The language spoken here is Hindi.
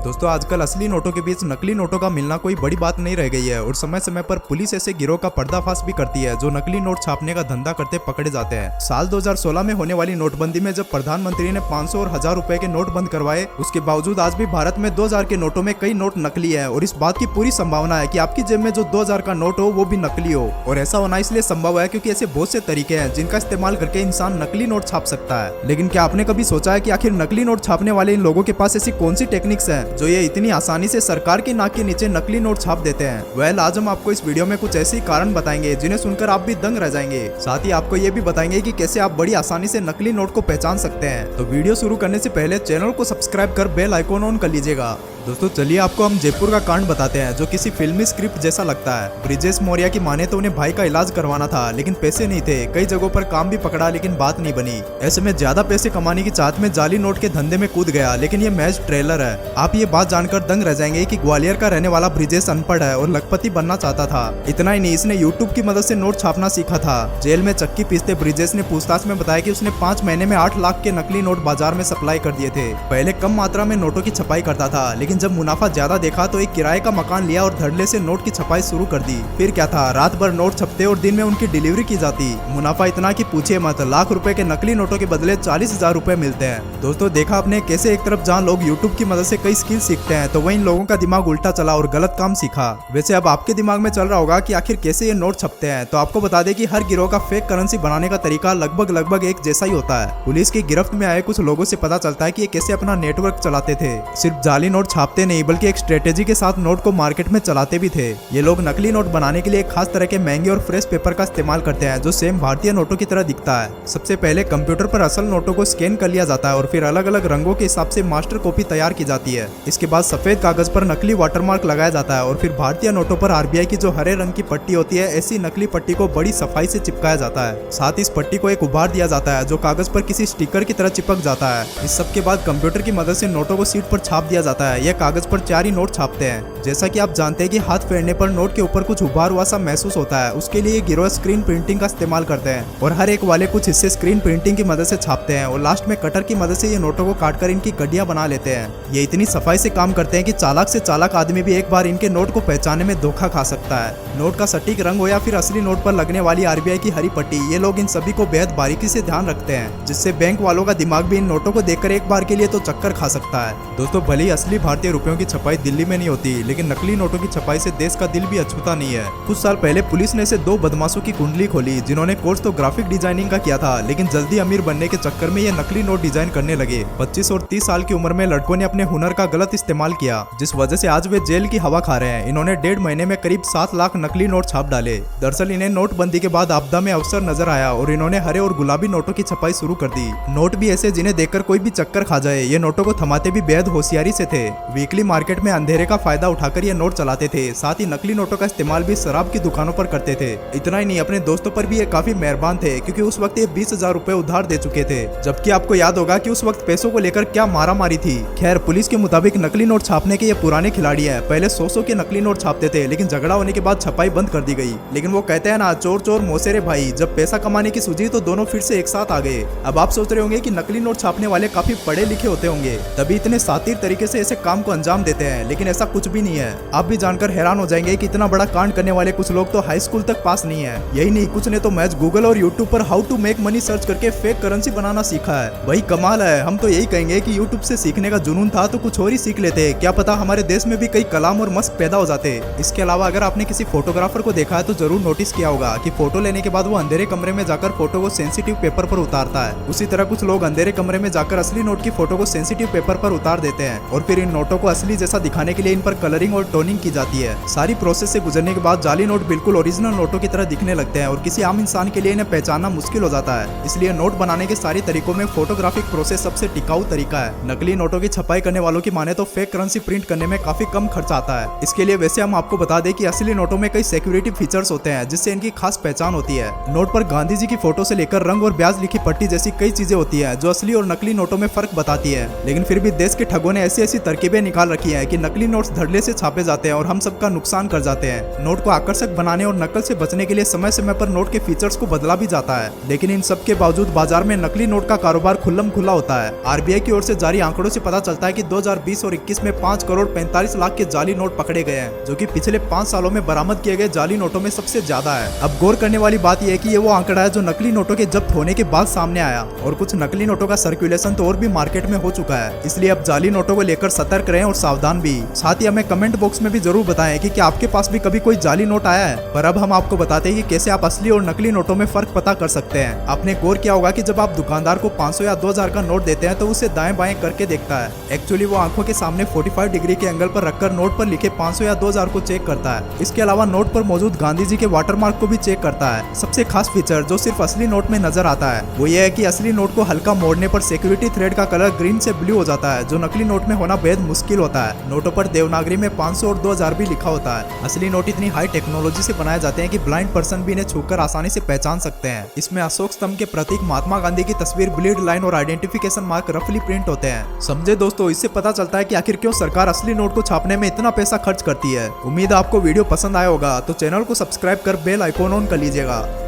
दोस्तों आजकल असली नोटों के बीच नकली नोटों का मिलना कोई बड़ी बात नहीं रह गई है और समय समय पर पुलिस ऐसे गिरोह का पर्दाफाश भी करती है जो नकली नोट छापने का धंधा करते पकड़े जाते हैं। साल 2016 में होने वाली नोटबंदी में जब प्रधानमंत्री ने 500 और 1000 रुपए के नोट बंद करवाए, उसके बावजूद आज भी भारत में 2000 के नोटों में कई नोट नकली है और इस बात की पूरी संभावना है कि आपकी जेब में जो 2000 का नोट हो वो भी नकली हो। और ऐसा होना इसलिए संभव है क्योंकि ऐसे बहुत से तरीके हैं जिनका इस्तेमाल करके इंसान नकली नोट छाप सकता है। लेकिन क्या आपने कभी सोचा है कि आखिर नकली नोट छापने वाले इन लोगों के पास ऐसी कौन सी टेक्निक्स हैं जो ये इतनी आसानी से सरकार की नाक के नीचे नकली नोट छाप देते हैं। वेल आज हम आपको इस वीडियो में कुछ ऐसे कारण बताएंगे जिन्हें सुनकर आप भी दंग रह जाएंगे। साथ ही आपको ये भी बताएंगे कि कैसे आप बड़ी आसानी से नकली नोट को पहचान सकते हैं। तो वीडियो शुरू करने से पहले चैनल को सब्सक्राइब कर बेल आइकॉन ऑन कर लीजिएगा। दोस्तों चलिए आपको हम जयपुर का कांड बताते हैं जो किसी फिल्मी स्क्रिप्ट जैसा लगता है। ब्रिजेश मौर्य की माने तो उन्हें भाई का इलाज करवाना था लेकिन पैसे नहीं थे। कई जगहों पर काम भी पकड़ा लेकिन बात नहीं बनी। ऐसे में ज्यादा पैसे कमाने की चाहत में जाली नोट के धंधे में कूद गया, लेकिन ये मैच ट्रेलर है। आप ये बात जानकर दंग रह जाएंगे कि ग्वालियर का रहने वाला ब्रिजेश अनपढ़ है और लखपति बनना चाहता था। इतना ही नहीं, इसने यूट्यूब की मदद से नोट छापना सीखा था। जेल में चक्की पीसते ब्रिजेश ने पूछताछ में बताया कि उसने 5 महीने में 8 लाख के नकली नोट बाजार में सप्लाई कर दिए थे। पहले कम मात्रा में नोटों की छपाई करता था, लेकिन जब मुनाफा ज्यादा देखा तो एक किराए का मकान लिया और धड़ल्ले से नोट की छपाई शुरू कर दी। फिर क्या था, रात भर नोट छपते और दिन में उनकी डिलीवरी की जाती। मुनाफा इतना कि पूछे मत, लाख रुपए के नकली नोटों के बदले 40,000 रुपए मिलते हैं। दोस्तों देखा आपने कैसे एक तरफ जहाँ लोग यूट्यूब की मदद से कई स्किल सीखते हैं तो वहीं लोगों का दिमाग उल्टा चला और गलत काम सीखा। वैसे अब आपके दिमाग में चल रहा होगा कि आखिर कैसे ये नोट छपते हैं, तो आपको बता दें कि हर गिरोह का फेक करेंसी बनाने का तरीका लगभग एक जैसा ही होता है। पुलिस की गिरफ्त में आए कुछ लोगों से पता चलता है कि ये कैसे अपना नेटवर्क चलाते थे। सिर्फ जाली नोट छापते नहीं बल्कि एक स्ट्रेटेजी के साथ नोट को मार्केट में चलाते भी थे। ये लोग नकली नोट बनाने के लिए एक खास तरह के महंगे और फ्रेश पेपर का इस्तेमाल करते हैं जो सेम भारतीय नोटों की तरह दिखता है। सबसे पहले कंप्यूटर पर असल नोटों को स्कैन कर लिया जाता है और फिर अलग अलग रंगों के हिसाब से मास्टर कॉपी तैयार की जाती है। इसके बाद सफेद कागज पर नकली वाटरमार्क लगाया जाता है और फिर भारतीय नोटों पर आरबीआई की जो हरे रंग की पट्टी होती है, ऐसी नकली पट्टी को बड़ी सफाई से चिपकाया जाता है। साथ ही इस पट्टी को एक उभार दिया जाता है जो कागज पर किसी स्टिकर की तरह चिपक जाता है। इस सब के बाद कंप्यूटर की मदद से नोटों को सीट पर छाप दिया जाता है। यह कागज पर 4 ही नोट छापते हैं। जैसा कि आप जानते हैं कि हाथ फेरने पर नोट के ऊपर कुछ उभार हुआ सा महसूस होता है, उसके लिए गिरोह स्क्रीन प्रिंटिंग का इस्तेमाल करते हैं और हर एक वाले कुछ हिस्से स्क्रीन प्रिंटिंग की मदद से छापते हैं और लास्ट में कटर की मदद से ये नोटों को काटकर इनकी गड्डियां बना लेते हैं। ये इतनी सफाई से काम करते हैं कि चालाक से चालाक आदमी भी एक बार इनके नोट को पहचानने में धोखा खा सकता है। नोट का सटीक रंग हो या फिर असली नोट पर लगने वाली आरबीआई की हरी पट्टी, ये लोग इन सभी को बेहद बारीकी से ध्यान रखते हैं, जिससे बैंक वालों का दिमाग भी इन नोटों को देखकर एक बार के लिए तो चक्कर खा सकता है। दोस्तों भले ही असली भारतीय रुपयों की छपाई दिल्ली में नहीं होती, लेकिन नकली नोटों की छपाई से देश का दिल भी अछूता नहीं है। कुछ साल पहले पुलिस ने ऐसे 2 बदमाशों की कुंडली खोली जिन्होंने कोर्स तो ग्राफिक डिजाइनिंग का किया था, लेकिन जल्दी अमीर बनने के चक्कर में ये नकली नोट डिजाइन करने लगे। 25 और 30 साल की उम्र में लड़कों ने अपने हुनर का गलत इस्तेमाल किया, जिस वजह से आज वे जेल की हवा खा रहे हैं। इन्होंने 1.5 महीने में करीब 7 लाख नकली नोट छाप डाले। दरअसल इन्हें नोटबंदी के बाद आपदा में अवसर नजर आया और इन्होंने हरे और गुलाबी नोटों की छपाई शुरू कर दी। नोट भी ऐसे जिन्हें देखकर कोई भी चक्कर खा जाए। ये नोटों को थमाते भी बेहद होशियारी से थे। वीकली मार्केट में अंधेरे का फायदा उठाकर ये नोट चलाते थे। साथ ही नकली नोटों का इस्तेमाल भी शराब की दुकानों पर करते थे। इतना ही नहीं, अपने दोस्तों पर भी ये काफी मेहरबान थे क्योंकि उस वक्त ये 20,000 रुपए उधार दे चुके थे। जबकि आपको याद होगा कि उस वक्त पैसों को लेकर क्या मारामारी थी। खैर पुलिस के मुताबिक नकली नोट छापने के ये पुराने खिलाड़ी हैं। पहले 100 के नकली नोट छापते थे, लेकिन झगड़ा होने के बाद छपाई बंद कर दी गई। लेकिन वो कहते हैं ना, चोर चोर मोसेरे भाई, जब पैसा कमाने की सूझी तो दोनों फिर से एक साथ आ गए। अब आप सोच रहे होंगे कि नकली नोट छापने वाले काफी पढ़े लिखे होते होंगे, तभी इतने शातिर तरीके से ऐसे काम को अंजाम देते हैं, लेकिन ऐसा कुछ भी नहीं है। आप भी जानकर हैरान हो जाएंगे कि इतना बड़ा कांड करने वाले कुछ लोग तो हाई स्कूल तक पास नहीं है। यही नहीं, कुछ ने तो मैच गूगल और यूट्यूब पर how to make money search करके फेक करेंसी बनाना सीखा है। वही कमाल है। हम तो यही कहेंगे कि यूट्यूब से सीखने का जुनून था तो कुछ और ही सीख लेते। क्या पता हमारे देश में भी कई कलाम और मस्क पैदा हो जाते। इसके अलावा अगर आपने किसी फोटोग्राफर को देखा है तो जरूर नोटिस किया होगा कि फोटो लेने के बाद वो अंधेरे कमरे में जाकर फोटो को सेंसिटिव पेपर पर उतारता है। उसी तरह कुछ लोग अंधेरे कमरे में जाकर असली नोट की फोटो को सेंसिटिव पेपर पर उतार देते हैं और फिर इन नोटों को असली जैसा दिखाने के लिए इन पर कलरिंग और टोनिंग की जाती है। सारी प्रोसेस से गुजरने के बाद जाली नोट बिल्कुल ओरिजिनल नोटों की तरह दिखने लगते हैं और किसी आम इंसान के लिए इन्हें पहचानना मुश्किल हो जाता है। इसलिए नोट बनाने के सारे तरीकों में फोटोग्राफिक प्रोसेस सबसे टिकाऊ तरीका है। नकली नोटों की छपाई करने वालों की माने तो फेक करेंसी प्रिंट करने में काफी कम खर्च आता है। इसके लिए वैसे हम आपको बता दें कि असली नोटों में कई सिक्योरिटी फीचर्स होते हैं जिससे इनकी खास पहचान होती है। नोट पर गांधी जी की फोटो से लेकर रंग और ब्याज लिखी पट्टी जैसी कई चीजें होती है जो असली और नकली नोटों में फर्क बताती है। लेकिन फिर भी देश के ठगों ने ऐसी ऐसी तरकीबें तरकीबें निकाल रखी हैं कि नकली नोट्स धड़ल्ले से छापे जाते हैं और हम सबका नुकसान कर जाते हैं। नोट को आकर्षक बनाने और नकल से बचने के लिए समय समय पर नोट के फीचर्स को बदला भी जाता है, लेकिन इन सब के बावजूद बाजार में नकली नोट का कारोबार खुल्लम खुला होता है। आरबीआई की ओर से जारी आंकड़ों से पता चलता है कि 2020 और 21 में 5 करोड़ 45 लाख के जाली नोट पकड़े गए हैं, जो कि पिछले 5 सालों में बरामद किए गए जाली नोटों में सबसे ज्यादा है। अब गौर करने वाली बात यह है कि ये वो आंकड़ा है जो नकली नोटों के जब्त होने के बाद सामने आया, और कुछ नकली नोटों का सर्कुलेशन तो और भी मार्केट में हो चुका है। इसलिए अब जाली नोटों को लेकर सतर्क रहें और सावधान भी। साथ ही हमें कमेंट बॉक्स में भी जरूर बताएं कि क्या आपके पास भी कभी कोई जाली नोट आया है। पर अब हम आपको बताते हैं कि कैसे आप असली और नकली नोटों में फर्क पता कर सकते हैं। आपने गौर किया होगा कि जब आप दुकानदार को 500 या 2000 का नोट देते हैं तो उसे दाएं बाएं करके देखता है। एक्चुअली वो आंखों के सामने 45 डिग्री के एंगल पर रखकर नोट पर लिखे 500 या 2000 को चेक करता है। इसके अलावा नोट पर मौजूद गांधी जी के वाटरमार्क को भी चेक करता है। सबसे खास फीचर जो सिर्फ असली नोट में नजर आता है वो ये है कि असली नोट को हल्का मोड़ने पर सिक्योरिटी थ्रेड का कलर ग्रीन से ब्लू हो जाता है, जो नकली नोट में होना बेहद मुश्किल होता है। नोटों पर देवनागरी में 500 और 2000 भी लिखा होता है। असली नोट इतनी हाई टेक्नोलॉजी से बनाए जाते हैं कि ब्लाइंड पर्सन भी इन्हें छूकर आसानी से पहचान सकते हैं। इसमें अशोक स्तंभ के प्रतीक, महात्मा गांधी की तस्वीर, ब्लीड लाइन और आइडेंटिफिकेशन मार्क रफली प्रिंट होते हैं। समझे दोस्तों, इससे पता चलता है कि आखिर क्यों सरकार असली नोट को छापने में इतना पैसा खर्च करती है। उम्मीद है आपको वीडियो पसंद आया होगा, तो चैनल को सब्सक्राइब कर बेल आइकॉन ऑन कर लीजिएगा।